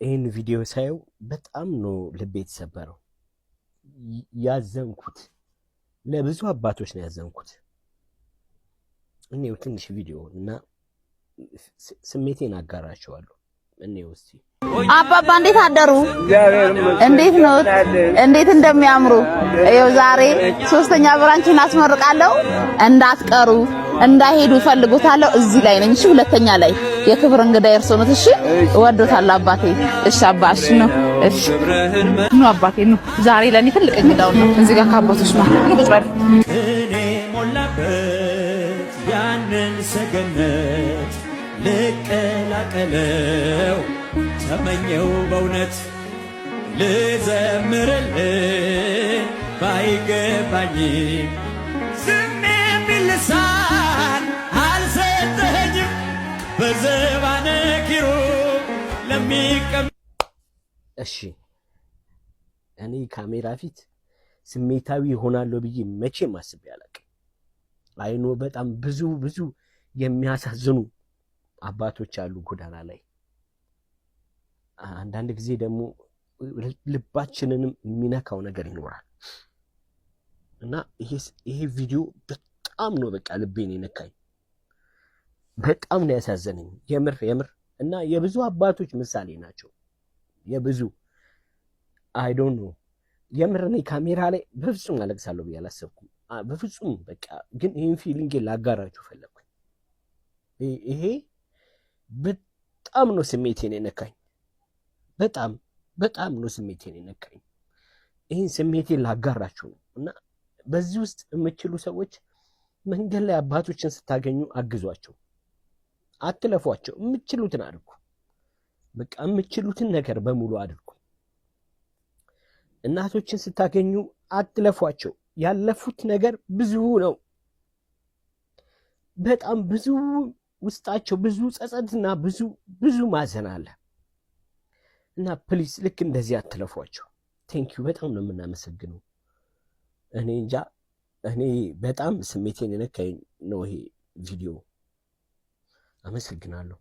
ይህን ቪዲዮ ሳየው በጣም ነው ልቤ የተሰበረው። ያዘንኩት ለብዙ አባቶች ነው ያዘንኩት። እኔው ትንሽ ቪዲዮ እና ስሜቴን አጋራቸዋለሁ። እኔው እስቲ አባባ እንዴት አደሩ? እንዴት ነው? እንዴት እንደሚያምሩ ይኸው ዛሬ ሶስተኛ ብራንችን አስመርቃለሁ። እንዳትቀሩ እንዳይሄዱ ፈልጎታለሁ። እዚህ ላይ ነኝ። እሺ ሁለተኛ ላይ የክብር እንግዳ እርሶ ነው። እሺ ወዶታል አባቴ። እሺ አባሽ ነው። እሺ ነው አባቴ ነው። ዛሬ ለኔ ትልቅ እንግዳው ነው። እዚህ ጋር ካቦቶች ነው። ቁጭ በል እኔ ሞላበት ያንን ሰገነት ልቀላቀለው ተመኘው በእውነት ልዘምርልህ ባይገባኝም ዝም የሚል ልሳን አልሰጠኸኝም በዘባነ ኪሩብ ለሚቀም እሺ እኔ ካሜራ ፊት ስሜታዊ ሆናለሁ ብዬ መቼም አስቤ አላውቅም። አይኖ በጣም ብዙ የሚያሳዝኑ አባቶች አሉ ጎዳና ላይ። አንዳንድ ጊዜ ደግሞ ልባችንንም የሚነካው ነገር ይኖራል እና ይሄ ቪዲዮ በጣም ነው በቃ ልቤን የነካኝ። በጣም ነው ያሳዘነኝ የምር እና የብዙ አባቶች ምሳሌ ናቸው። የብዙ አይ ዶንት ኖ የምር እኔ ካሜራ ላይ በፍጹም አለቅሳለሁ ብዬ አላሰብኩም። በፍጹም በቃ ግን ይሄን ፊሊንግ ላጋራችሁ ፈለኩኝ። ይሄ በጣም ነው ስሜቴን የነካኝ። በጣም ነው ስሜቴን የነካኝ። ይሄን ስሜቴን ላጋራችሁ ነው እና በዚህ ውስጥ የምትችሉ ሰዎች መንገድ ላይ አባቶችን ስታገኙ አግዟቸው፣ አትለፏቸው። የምትችሉትን አድርጉ። በቃ የምትችሉትን ነገር በሙሉ አድርጉ። እናቶችን ስታገኙ አትለፏቸው። ያለፉት ነገር ብዙ ነው፣ በጣም ብዙ ውስጣቸው ብዙ ጸጸትና ብዙ ማዘን አለ እና ፕሊዝ ልክ እንደዚህ አትለፏቸው። ቴንኪዩ። በጣም ነው የምናመሰግነው። እኔ እንጃ እኔ በጣም ስሜቴን የነካኝ ነው ይሄ ቪዲዮ። አመሰግናለሁ።